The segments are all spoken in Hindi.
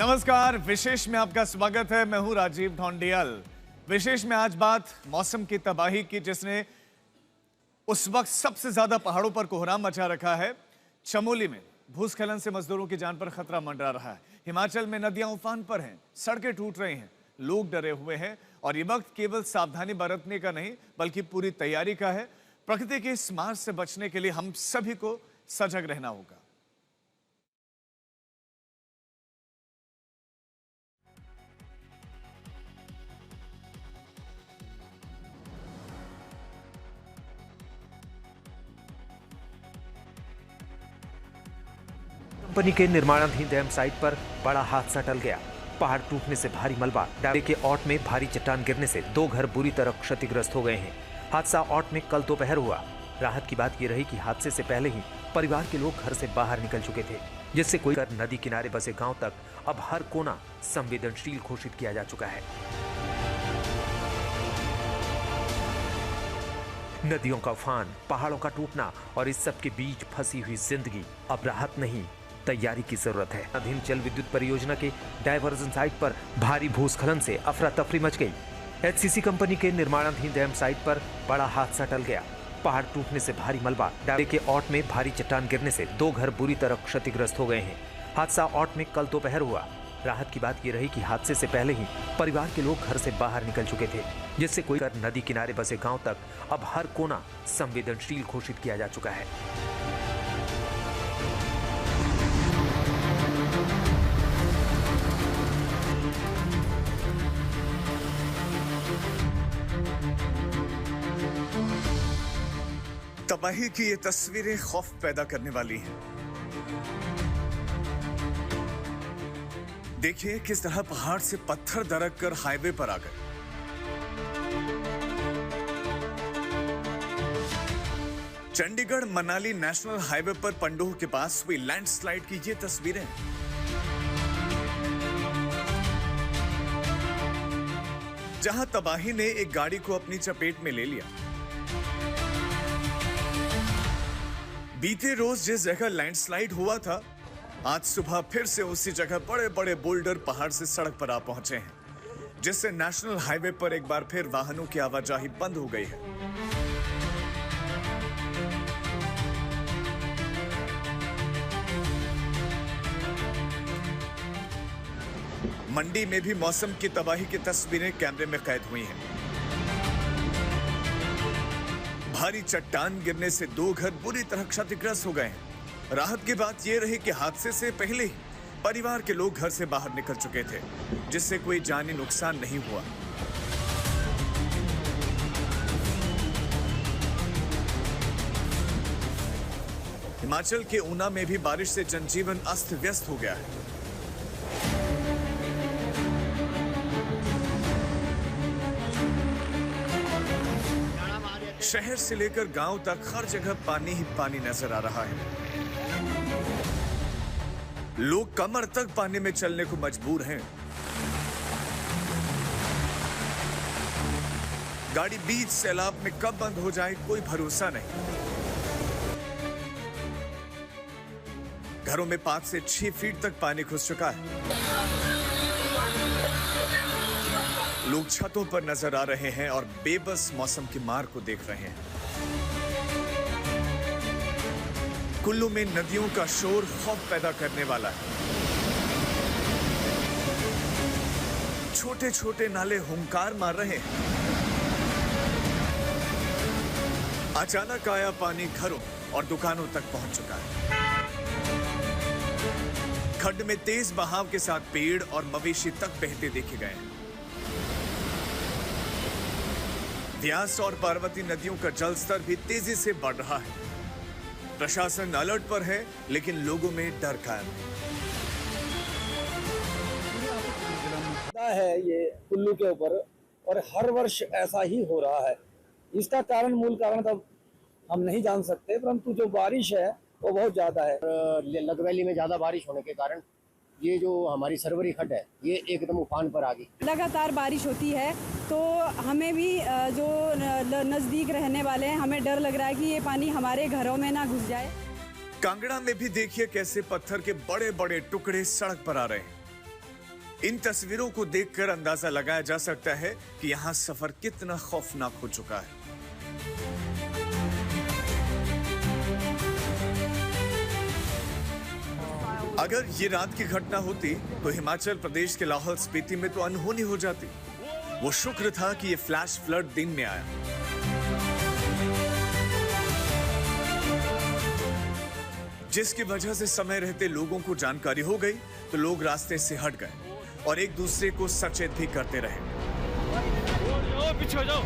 नमस्कार, विशेष में आपका स्वागत है। मैं हूं राजीव ढोंडियल। विशेष में आज बात मौसम की तबाही की, जिसने उस वक्त सबसे ज्यादा पहाड़ों पर कोहराम मचा रखा है। चमोली में भूस्खलन से मजदूरों की जान पर खतरा मंडरा रहा है। हिमाचल में नदियां उफान पर हैं, सड़कें टूट रही हैं, लोग डरे हुए हैं और ये वक्त केवल सावधानी बरतने का नहीं बल्कि पूरी तैयारी का है। प्रकृति की इस मार से बचने के लिए हम सभी को सजग रहना होगा। कंपनी के निर्माणाधीन डैम साइट पर बड़ा हादसा टल गया। पहाड़ टूटने से भारी मलबा, डैम के औट में भारी चट्टान गिरने से 2 घर बुरी तरह क्षतिग्रस्त हो गए हैं। हादसा औट में कल दोपहर हुआ। राहत की बात ये रही कि हादसे से पहले ही परिवार के लोग घर से बाहर निकल चुके थे, जिससे कोई नदी किनारे बसे गांव तक अब हर कोना संवेदनशील घोषित किया जा चुका है। नदियों का उफान, पहाड़ों का टूटना और इस सब के बीच फंसी हुई जिंदगी, अब राहत नहीं तैयारी की जरूरत है। अधीन जल विद्युत परियोजना के डायवर्जन साइट पर भारी भूस्खलन से अफरा तफरी मच गई। एचसीसी कंपनी के निर्माणाधीन डैम साइट पर बड़ा हादसा टल गया। पहाड़ टूटने से भारी मलबा, डैम के औट में भारी चट्टान गिरने से 2 घर बुरी तरह क्षतिग्रस्त हो गए हैं। हादसा औट में कल दोपहर हुआ। राहत की बात ये रही कि हादसे से पहले ही परिवार के लोग घर से बाहर निकल चुके थे, जिससे कोई नदी किनारे बसे गांव तक अब हर कोना संवेदनशील घोषित किया जा चुका है। तबाही की ये तस्वीरें खौफ पैदा करने वाली हैं। देखिए किस तरह पहाड़ से पत्थर दरक कर हाईवे पर आ गए। चंडीगढ़ मनाली नेशनल हाईवे पर पंडोह के पास हुई लैंडस्लाइड की ये तस्वीरें। जहां तबाही ने एक गाड़ी को अपनी चपेट में ले लिया। बीते रोज जिस जगह लैंडस्लाइड हुआ था, आज सुबह फिर से उसी जगह बड़े बड़े बोल्डर पहाड़ से सड़क पर आ पहुंचे हैं, जिससे नेशनल हाईवे पर एक बार फिर वाहनों की आवाजाही बंद हो गई है। मंडी में भी मौसम की तबाही की तस्वीरें कैमरे में कैद हुई हैं। भारी चट्टान गिरने से 2 घर बुरी तरह क्षतिग्रस्त हो गए हैं। राहत की बात यह रही कि हादसे से पहले ही परिवार के लोग घर से बाहर निकल चुके थे, जिससे कोई जानी नुकसान नहीं हुआ। हिमाचल के ऊना में भी बारिश से जनजीवन अस्त व्यस्त हो गया है। शहर से लेकर गांव तक हर जगह पानी ही पानी नजर आ रहा है। लोग कमर तक पानी में चलने को मजबूर हैं। गाड़ी बीच सैलाब में कब बंद हो जाए कोई भरोसा नहीं। घरों में 5 से 6 फीट तक पानी घुस चुका है। लोग छतों पर नजर आ रहे हैं और बेबस मौसम की मार को देख रहे हैं। कुल्लू में नदियों का शोर खौफ पैदा करने वाला है। छोटे छोटे नाले हुंकार मार रहे हैं। अचानक आया पानी घरों और दुकानों तक पहुंच चुका है। खड्ड में तेज बहाव के साथ पेड़ और मवेशी तक बहते देखे गए हैं। व्यास और पार्वती नदियों का जलस्तर भी तेजी से बढ़ रहा है। प्रशासन अलर्ट पर है, लेकिन लोगों में डर कायम है। ये कुल्लू के ऊपर और हर वर्ष ऐसा ही हो रहा है। इसका कारण, मूल कारण तो हम नहीं जान सकते, परंतु जो बारिश है वो बहुत ज्यादा है। लग वैली में ज्यादा बारिश होने के कारण ये जो हमारी सरवरी खड्ड है ये एकदम उफान पर आ गई। लगातार बारिश होती है तो हमें भी जो नज़दीक रहने वाले हैं, हमें डर लग रहा है कि ये पानी हमारे घरों में ना घुस जाए। कांगड़ा में भी देखिए कैसे पत्थर के बड़े बड़े टुकड़े सड़क पर आ रहे हैं। इन तस्वीरों को देखकर अंदाजा लगाया जा सकता है कि यहां सफर कितना खौफनाक हो चुका है। अगर ये रात की घटना होती तो हिमाचल प्रदेश के लाहौल स्पीति में तो अनहोनी हो जाती। वो शुक्र था कि ये फ्लैश फ्लड दिन में आया। जिसकी वजह से समय रहते लोगों को जानकारी हो गई तो लोग रास्ते से हट गए और एक दूसरे को सचेत भी करते रहे। पीछे हो जाओ।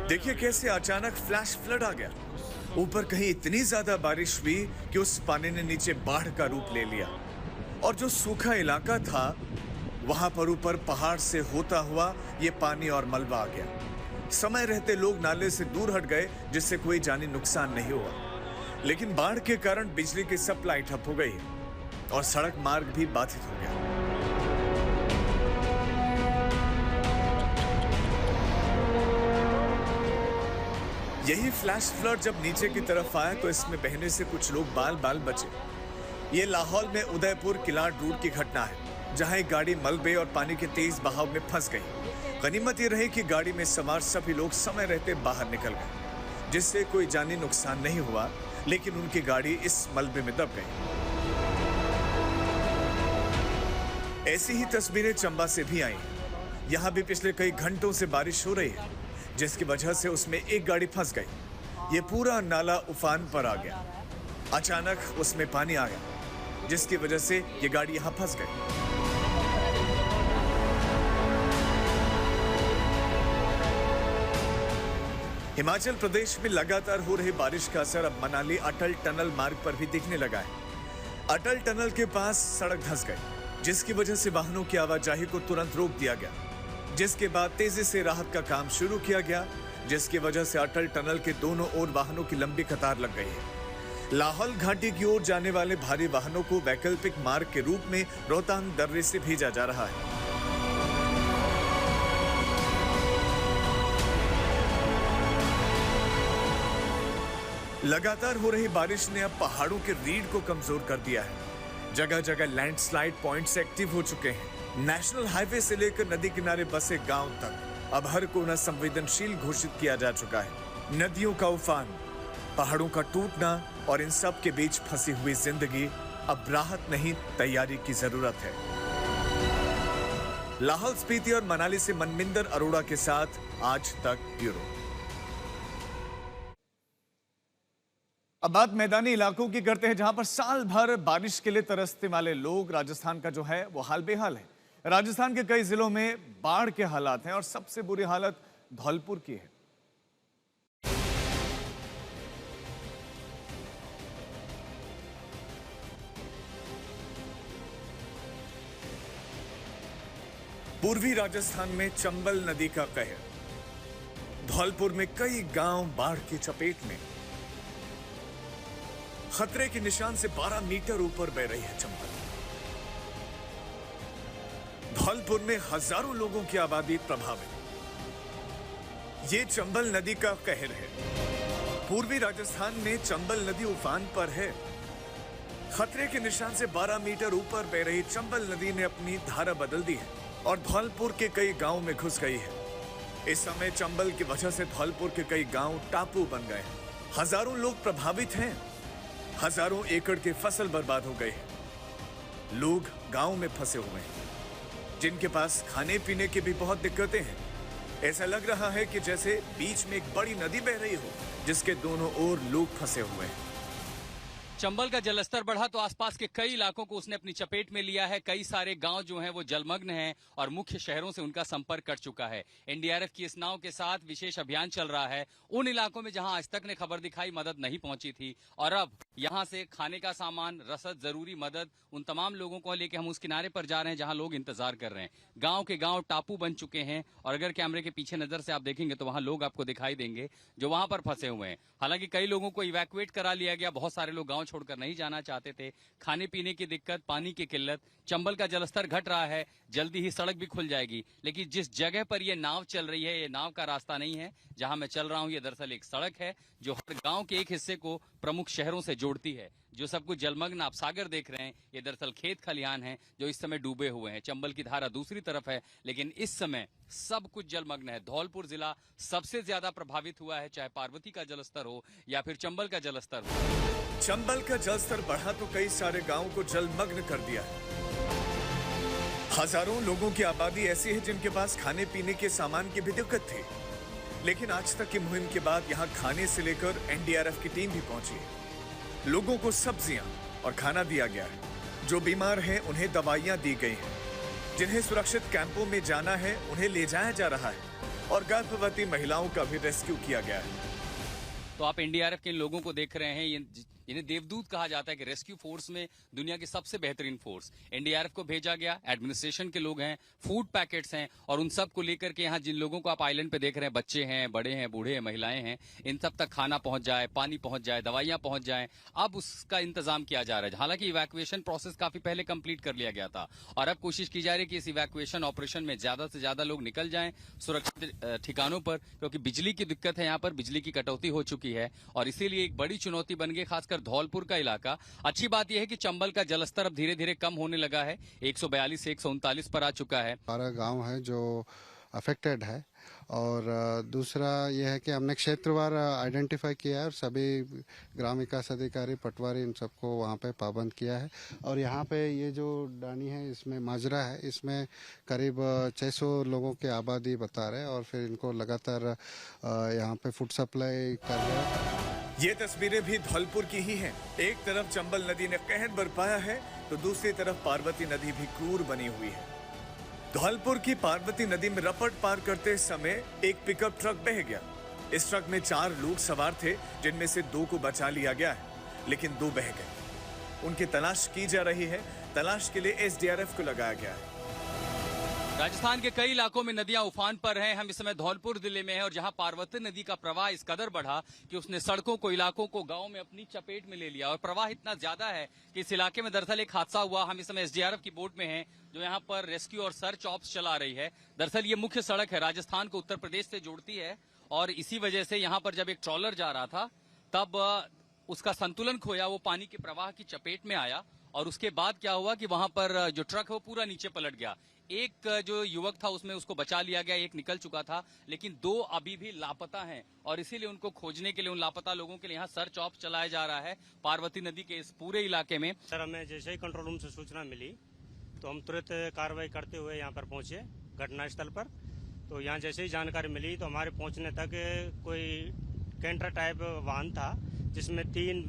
देखिए कैसे अचानक फ्लैश फ्लड आ गया। ऊपर कहीं इतनी ज्यादा बारिश हुई कि उस पानी ने नीचे बाढ़ का रूप ले लिया और जो सूखा इलाका था वहां पर ऊपर पहाड़ से होता हुआ ये पानी और मलबा आ गया। समय रहते लोग नाले से दूर हट गए जिससे कोई जानी नुकसान नहीं हुआ, लेकिन बाढ़ के कारण बिजली की सप्लाई ठप हो गई और सड़क मार्ग भी बाधित हो गया। यही फ्लैश फ्लड जब नीचे की तरफ आया तो इसमें बहने से कुछ लोग बाल बाल बचे। ये लाहौल में उदयपुर किलाड़ रोड की घटना है जहां एक गाड़ी मलबे और पानी के तेज बहाव में फंस गई। गनीमत ये रही कि गाड़ी में सवार सभी लोग समय रहते बाहर निकल गए जिससे कोई जानी नुकसान नहीं हुआ, लेकिन उनकी गाड़ी इस मलबे में दब गई। ऐसी ही तस्वीरें चंबा से भी आई। यहां भी पिछले कई घंटों से बारिश हो रही है जिसकी वजह से उसमें एक गाड़ी फंस गई। ये पूरा नाला उफान पर आ गया। अचानक उसमें पानी आ गया जिसकी वजह से ये गाड़ी यहां फंस गई। हिमाचल प्रदेश में लगातार हो रही बारिश का असर अब मनाली अटल टनल मार्ग पर भी दिखने लगा है। अटल टनल के पास सड़क धंस गई जिसकी वजह से वाहनों की आवाजाही को तुरंत रोक दिया गया, जिसके बाद तेजी से राहत का काम शुरू किया गया, जिसकी वजह से अटल टनल के दोनों ओर वाहनों की लंबी कतार लग गई है। लाहौल घाटी की ओर जाने वाले भारी वाहनों को वैकल्पिक मार्ग के रूप में रोहतांग दर्रे से भेजा जा रहा है। लगातार हो रही बारिश ने अब पहाड़ों के रीढ़ को कमजोर कर दिया है। जगह जगह लैंडस्लाइड पॉइंट्स एक्टिव हो चुके हैं। नेशनल हाईवे से लेकर नदी किनारे बसे गांव तक अब हर कोना संवेदनशील घोषित किया जा चुका है। नदियों का उफान, पहाड़ों का टूटना और इन सब के बीच फंसी हुई जिंदगी, अब राहत नहीं तैयारी की जरूरत है। लाहौल स्पीति और मनाली से मनमिंदर अरोड़ा के साथ आज तक ब्यूरो। अब बात मैदानी इलाकों की करते हैं जहां पर साल भर बारिश के लिए तरसने वाले लोग। राजस्थान का जो है वो हाल बेहाल है। राजस्थान के कई जिलों में बाढ़ के हालात हैं और सबसे बुरी हालत धौलपुर की है। पूर्वी राजस्थान में चंबल नदी का कहर। धौलपुर में कई गांव बाढ़ की चपेट में। खतरे के निशान से 12 मीटर ऊपर बह रही है चंबल। धौलपुर में हजारों लोगों की आबादी प्रभावित। ये चंबल नदी का कहर है। पूर्वी राजस्थान में चंबल नदी उफान पर है। खतरे के निशान से 12 मीटर ऊपर बह रही चंबल नदी ने अपनी धारा बदल दी है और धौलपुर के कई गांव में घुस गई है। इस समय चंबल की वजह से धौलपुर के कई गांव टापू बन गए हैं। हजारों लोग प्रभावित हैं। हजारों एकड़ की फसल बर्बाद हो गई है। लोग गांव में फंसे हुए हैं जिनके पास खाने पीने की भी बहुत दिक्कतें हैं। ऐसा लग रहा है कि जैसे बीच में एक बड़ी नदी बह रही हो जिसके दोनों ओर लोग फंसे हुए हैं। चंबल का जलस्तर बढ़ा तो आसपास के कई इलाकों को उसने अपनी चपेट में लिया है। कई सारे गांव जो हैं वो जलमग्न हैं और मुख्य शहरों से उनका संपर्क कट चुका है। एनडीआरएफ की इस नाव के साथ विशेष अभियान चल रहा है उन इलाकों में जहां आज तक ने खबर दिखाई मदद नहीं पहुंची थी और अब यहाँ से खाने का सामान, रसद, जरूरी मदद, उन तमाम लोगों को लेके हम उस किनारे पर जा रहे हैं जहाँ लोग इंतजार कर रहे हैं। गांव के गांव टापू बन चुके हैं और अगर कैमरे के पीछे नजर से आप देखेंगे तो वहाँ लोग आपको दिखाई देंगे जो वहां पर फंसे हुए हैं। हालांकि कई लोगों को इवैक्यूएट करा लिया गया, बहुत सारे लोग गांव छोड़कर नहीं जाना चाहते थे। खाने पीने की दिक्कत, पानी की किल्लत, चंबल का जलस्तर घट रहा है, जल्दी ही सड़क भी खुल जाएगी। लेकिन जिस जगह पर ये नाव चल रही है, ये नाव का रास्ता नहीं है जहां मैं चल रहा हूं। ये दरअसल एक सड़क है जो हर गांव के एक हिस्से को प्रमुख शहरों से जोड़ती है। जो सब कुछ जलमग्न आप सागर देख रहे हैं, ये दरअसल खेत खलिहान हैं जो इस समय डूबे हुए हैं। चंबल की धारा दूसरी तरफ है, लेकिन इस समय सब कुछ जलमग्न है। धौलपुर जिला सबसे ज्यादा प्रभावित हुआ है, चाहे पार्वती का जलस्तर हो या फिर चंबल का जलस्तर हो। चंबल का जलस्तर बढ़ा तो कई सारे गांवों को जलमग्न कर दिया। हजारों लोगों की आबादी ऐसी है जिनके पास खाने पीने के सामान की भी दिक्कत थी, लेकिन आज तक की मुहिम के बाद यहां खाने से लेकर एनडीआरएफ की टीम भी पहुंची है। लोगों को सब्जियां और खाना दिया गया है। जो बीमार हैं उन्हें दवाइयां दी गई हैं। जिन्हें सुरक्षित कैंपों में जाना है उन्हें ले जाया जा रहा है और गर्भवती महिलाओं का भी रेस्क्यू किया गया है। तो आप एनडीआरएफ के इन लोगों को देख रहे हैं, इन्हें देवदूत कहा जाता है कि रेस्क्यू फोर्स में दुनिया की सबसे बेहतरीन फोर्स। एनडीआरएफ को भेजा गया, एडमिनिस्ट्रेशन के लोग हैं, फूड पैकेट्स हैं और उन सब को लेकर के यहाँ जिन लोगों को आप आइलैंड पे देख रहे हैं, बच्चे हैं, बड़े हैं, बूढ़े हैं, महिलाएं हैं, इन सब तक खाना पहुंच जाए, पानी पहुंच जाए, दवाइयां पहुंच जाए, अब उसका इंतजाम किया जा रहा है। हालांकि इवैक्यूएशन प्रोसेस काफी पहले कंप्लीट कर लिया गया था और अब कोशिश की जा रही है कि इस इवैक्यूएशन ऑपरेशन में ज्यादा से ज्यादा लोग निकल जाएं सुरक्षित ठिकानों पर, क्योंकि बिजली की दिक्कत है। यहाँ पर बिजली की कटौती हो चुकी है और इसीलिए एक बड़ी चुनौती बन गई, खासकर धौलपुर का इलाका। अच्छी बात यह है कि चंबल का जलस्तर अब धीरे धीरे कम होने लगा है, 142 से 139 पर आ चुका है। 12 गांव है जो अफेक्टेड है और दूसरा यह है कि हमने क्षेत्रवार आइडेंटिफाई किया है और सभी ग्राम विकास अधिकारी, पटवारी, इन सबको वहाँ पे पाबंद किया है। और यहाँ पे ये जो डानी है, इसमें माजरा है, इसमें करीब 600 लोगों की आबादी बता रहे हैं और फिर इनको लगातार यहाँ पे फूड सप्लाई कर रहे हैं। ये तस्वीरें भी धौलपुर की ही हैं। एक तरफ चंबल नदी ने कहर बरपाया है तो दूसरी तरफ पार्वती नदी भी क्रूर बनी हुई है। धौलपुर की पार्वती नदी में रपट पार करते समय एक पिकअप ट्रक बह गया। इस ट्रक में 4 लोग सवार थे, जिनमें से 2 को बचा लिया गया है, लेकिन 2 बह गए। उनकी तलाश की जा रही है। तलाश के लिए एसडीआरएफ को लगाया गया है। राजस्थान के कई इलाकों में नदियां उफान पर हैं। हम इस समय धौलपुर जिले में हैं और जहां पार्वती नदी का प्रवाह इस कदर बढ़ा कि उसने सड़कों को, इलाकों को, गांव में अपनी चपेट में ले लिया और प्रवाह इतना ज्यादा है कि इस इलाके में दरअसल एक हादसा हुआ। हम इस समय एसडीआरएफ की बोट में हैं जो यहां पर रेस्क्यू और सर्च ऑप्स चला रही है। दरअसल ये मुख्य सड़क है, राजस्थान को उत्तर प्रदेश से जोड़ती है और इसी वजह से यहाँ पर जब एक ट्रॉलर जा रहा था तब उसका संतुलन खोया, वो पानी के प्रवाह की चपेट में आया और उसके बाद क्या हुआ कि वहां पर जो ट्रक है वो पूरा नीचे पलट गया। एक जो युवक था उसमें उसको बचा लिया गया, एक निकल चुका था, लेकिन 2 अभी भी लापता हैं और इसीलिए उनको खोजने के लिए, उन लापता लोगों के लिए यहाँ सर्च ऑप चलाया जा रहा है पार्वती नदी के इस पूरे इलाके में। सर, हमें जैसे ही कंट्रोल रूम से सूचना मिली तो हम तुरंत कार्रवाई करते हुए यहाँ पर पहुंचे घटनास्थल पर। तो यहाँ जैसे ही जानकारी मिली तो हमारे पहुंचने तक कोई कैंटर टाइप वाहन था जिसमें 3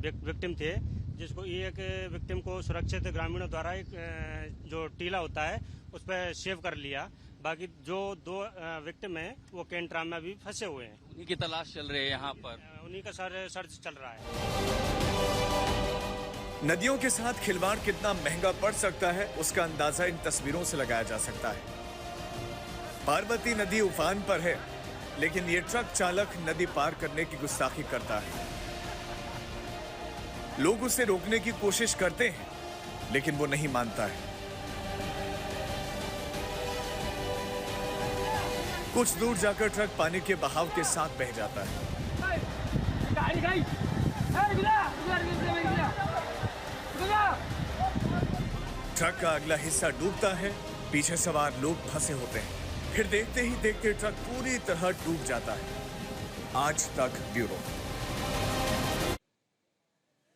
विक्टिम थे, जिसको एक विक्टिम को सुरक्षित ग्रामीणों द्वारा एक जो टीला होता है उस पर सेव कर लिया। बाकी जो 2 विक्टिम हैं वो कैंटरा में अभी फंसे हुए हैं। उन्हीं की तलाश चल रही है यहाँ पर, उन्हीं का सर्च चल रहा है। नदियों के साथ खिलवाड़ कितना महंगा पड़ सकता है उसका अंदाजा इन तस्वीरों से लगाया जा सकता है। पार्वती नदी उफान पर है, लेकिन ये ट्रक चालक नदी पार करने की गुस्ताखी करता है। लोग उसे रोकने की कोशिश करते हैं, लेकिन वो नहीं मानता है। कुछ दूर जाकर ट्रक पानी के बहाव के साथ बह जाता है। ट्रक का अगला हिस्सा डूबता है, पीछे सवार लोग फंसे होते हैं। फिर देखते ही देखते ट्रक पूरी तरह डूब जाता है। आज तक ब्यूरो।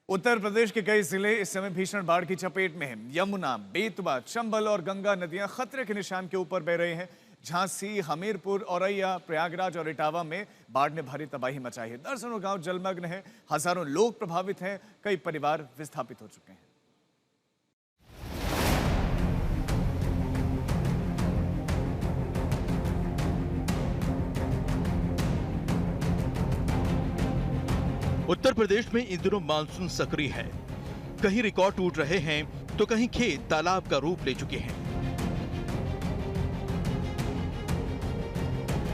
उत्तर प्रदेश के कई जिले इस समय भीषण बाढ़ की चपेट में हैं। यमुना, बेतवा, चंबल और गंगा नदियां खतरे के निशान के ऊपर बह रही हैं। झांसी, हमीरपुर, औरैया, प्रयागराज और इटावा में बाढ़ ने भारी तबाही मचाई है। दर्जनों गांव जलमग्न हैं, हजारों लोग प्रभावित हैं, कई परिवार विस्थापित हो चुके हैं। उत्तर प्रदेश में इन दिनों मानसून सक्रिय है। कहीं रिकॉर्ड टूट रहे हैं तो कहीं खेत तालाब का रूप ले चुके हैं।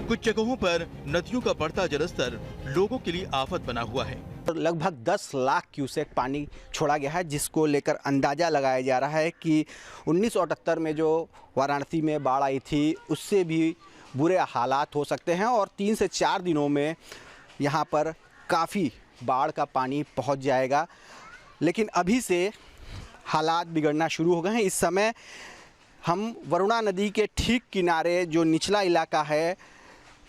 कुछ जगहों पर नदियों का बढ़ता जलस्तर लोगों के लिए आफत बना हुआ है। लगभग 10 लाख क्यूसेक पानी छोड़ा गया है, जिसको लेकर अंदाज़ा लगाया जा रहा है कि 1978 में जो वाराणसी में बाढ़ आई थी उससे भी बुरे हालात हो सकते हैं और 3 से 4 दिनों में यहाँ पर काफ़ी बाढ़ का पानी पहुँच जाएगा। लेकिन अभी से हालात बिगड़ना शुरू हो गए हैं। इस समय हम वरुणा नदी के ठीक किनारे जो निचला इलाका है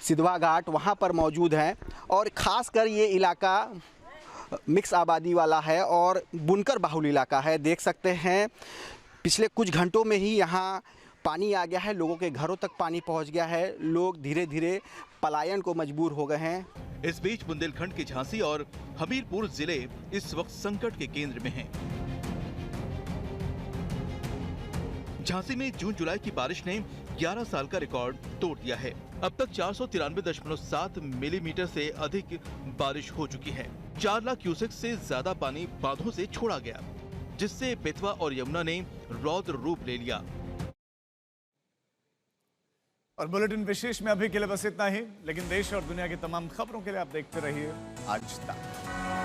सिधवा घाट, वहाँ पर मौजूद हैं और ख़ासकर ये इलाका मिक्स आबादी वाला है और बुनकर बाहुल इलाका है। देख सकते हैं पिछले कुछ घंटों में ही यहाँ पानी आ गया है, लोगों के घरों तक पानी पहुँच गया है, लोग धीरे धीरे पलायन को मजबूर हो गए हैं। इस बीच बुंदेलखंड के झांसी और हमीरपुर जिले इस वक्त संकट के केंद्र में हैं। झांसी में जून जुलाई की बारिश ने 11 साल का रिकॉर्ड तोड़ दिया है। अब तक 493.7 मिलीमीटर से अधिक बारिश हो चुकी है। 4 लाख क्यूसेक से ज्यादा पानी बांधों से छोड़ा गया, जिससे बेतवा और यमुना ने रौद्र रूप ले लिया। और बुलेटिन विशेष में अभी के लिए बस इतना ही, लेकिन देश और दुनिया की तमाम खबरों के लिए आप देखते रहिए आज तक।